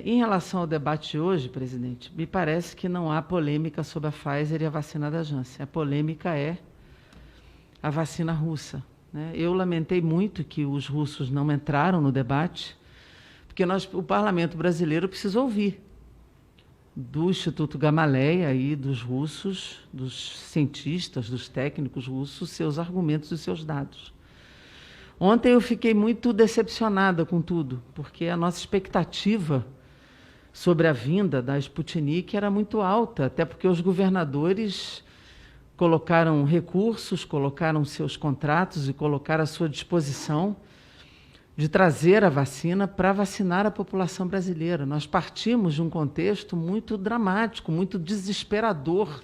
Em relação ao debate de hoje, presidente, me parece que não há polêmica sobre a Pfizer e a vacina da Janssen. A polêmica é a vacina russa, né? Eu lamentei muito que os russos não entraram no debate, porque o parlamento brasileiro precisa ouvir do Instituto Gamaleya e dos russos, dos cientistas, dos técnicos russos, seus argumentos e seus dados. Ontem eu fiquei muito decepcionada com tudo, porque a nossa expectativa sobre a vinda da Sputnik era muito alta, até porque os governadores colocaram recursos, colocaram seus contratos e colocaram à sua disposição de trazer a vacina para vacinar a população brasileira. Nós partimos de um contexto muito dramático, muito desesperador.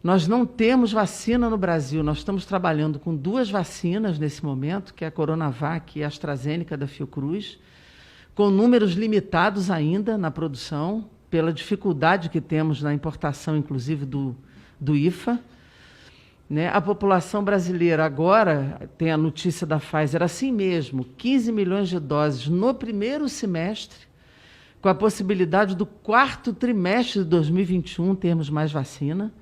Nós não temos vacina no Brasil, nós estamos trabalhando com 2 vacinas nesse momento, que é a Coronavac e a AstraZeneca da Fiocruz, com números limitados ainda na produção, pela dificuldade que temos na importação, inclusive, do IFA. Né? A população brasileira agora, tem a notícia da Pfizer, assim mesmo, 15 milhões de doses no primeiro semestre, com a possibilidade do 4º trimestre de 2021 termos mais vacina.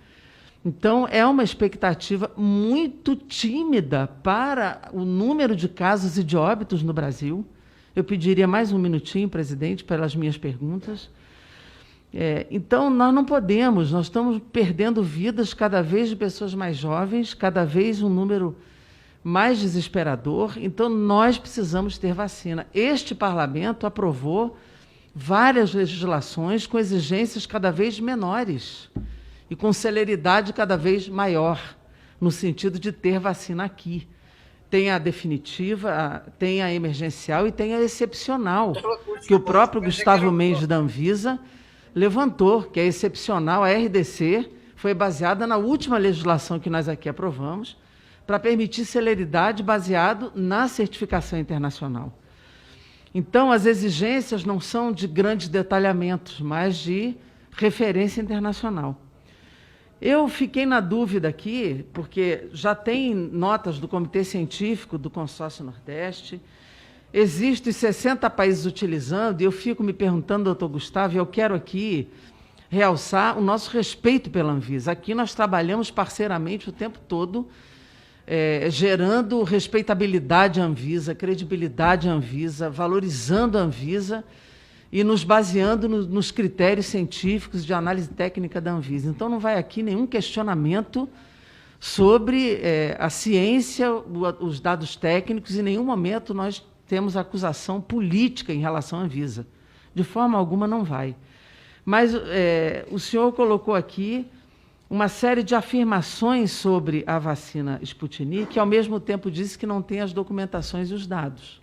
Então, é uma expectativa muito tímida para o número de casos e de óbitos no Brasil. Eu pediria mais um minutinho, presidente, pelas minhas perguntas. Então, nós não podemos, nós estamos perdendo vidas cada vez de pessoas mais jovens, cada vez um número mais desesperador. Então, nós precisamos ter vacina. Este parlamento aprovou várias legislações com exigências cada vez menores e com celeridade cada vez maior, no sentido de ter vacina aqui. Tem a definitiva, tem a emergencial e tem a excepcional, que o próprio Gustavo Mendes da Anvisa levantou, que é excepcional. A RDC foi baseada na última legislação que nós aqui aprovamos, para permitir celeridade baseado na certificação internacional. Então, as exigências não são de grandes detalhamentos, mas de referência internacional. Eu fiquei na dúvida aqui, porque já tem notas do Comitê Científico do Consórcio Nordeste, existem 60 países utilizando, e eu fico me perguntando, doutor Gustavo, e eu quero aqui realçar o nosso respeito pela Anvisa. Aqui nós trabalhamos parceiramente o tempo todo, gerando respeitabilidade à Anvisa, credibilidade à Anvisa, valorizando a Anvisa, e nos baseando nos critérios científicos de análise técnica da Anvisa. Então, não vai aqui nenhum questionamento sobre a ciência, os dados técnicos, e em nenhum momento nós temos acusação política em relação à Anvisa. De forma alguma não vai. Mas o senhor colocou aqui uma série de afirmações sobre a vacina Sputnik, que ao mesmo tempo disse que não tem as documentações e os dados.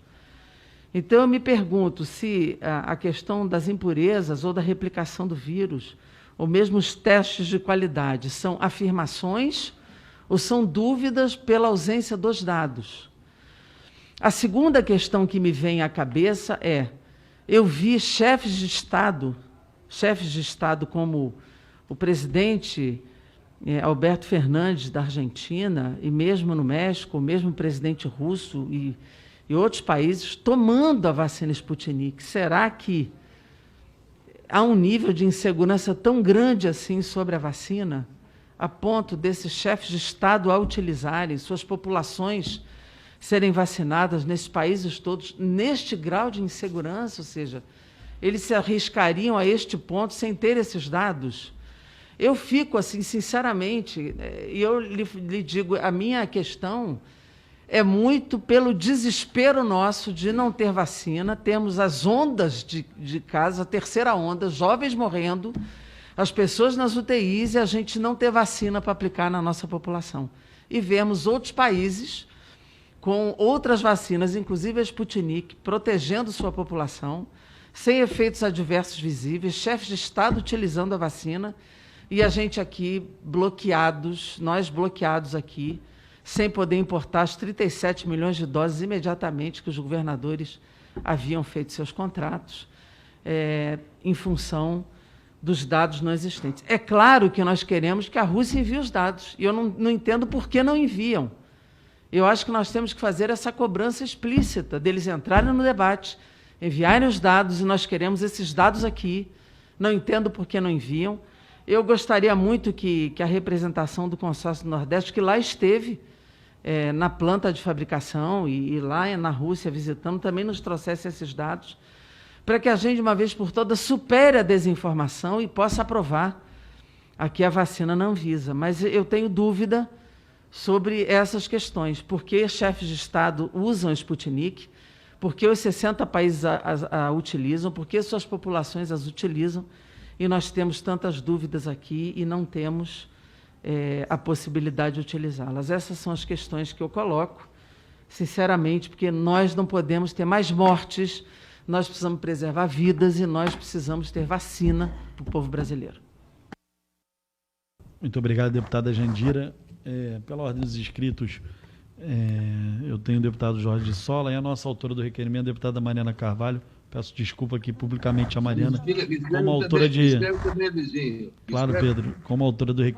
Então, eu me pergunto se a questão das impurezas ou da replicação do vírus, ou mesmo os testes de qualidade, são afirmações ou são dúvidas pela ausência dos dados. A segunda questão que me vem à cabeça eu vi chefes de Estado como o presidente Alberto Fernandes, da Argentina, e mesmo no México, o mesmo presidente russo e outros países tomando a vacina Sputnik. Será que há um nível de insegurança tão grande assim sobre a vacina, a ponto desses chefes de Estado a utilizarem, suas populações serem vacinadas nesses países todos, neste grau de insegurança? Ou seja, eles se arriscariam a este ponto sem ter esses dados? Eu fico assim, sinceramente, e eu lhe digo, a minha questão é muito pelo desespero nosso de não ter vacina. Temos as ondas de casos, a terceira onda, jovens morrendo, as pessoas nas UTIs, e a gente não ter vacina para aplicar na nossa população. E vemos outros países com outras vacinas, inclusive a Sputnik, protegendo sua população, sem efeitos adversos visíveis, chefes de Estado utilizando a vacina, e a gente aqui bloqueados, nós bloqueados aqui, sem poder importar as 37 milhões de doses imediatamente que os governadores haviam feito seus contratos, em função dos dados não existentes. É claro que nós queremos que a Rússia envie os dados, e eu não entendo por que não enviam. Eu acho que nós temos que fazer essa cobrança explícita deles entrarem no debate, enviarem os dados e nós queremos esses dados aqui. Não entendo por que não enviam. Eu gostaria muito que a representação do Consórcio do Nordeste, que lá esteve na planta de fabricação e lá na Rússia visitando, também nos trouxesse esses dados, para que a gente, de uma vez por todas, supere a desinformação e possa aprovar aqui a vacina na Anvisa. Mas eu tenho dúvida sobre essas questões. Por que chefes de Estado usam a Sputnik? Por que os 60 países a utilizam? Por que suas populações as utilizam? E nós temos tantas dúvidas aqui e não temos a possibilidade de utilizá-las. Essas são as questões que eu coloco, sinceramente, porque nós não podemos ter mais mortes, nós precisamos preservar vidas e nós precisamos ter vacina para o povo brasileiro. Muito obrigado, deputada Jandira. Pela ordem dos inscritos, eu tenho o deputado Jorge de Sola e a nossa autora do requerimento, a deputada Mariana Carvalho. Peço desculpa aqui publicamente a Mariana, como autora de... Claro, Pedro, como autora do requerimento.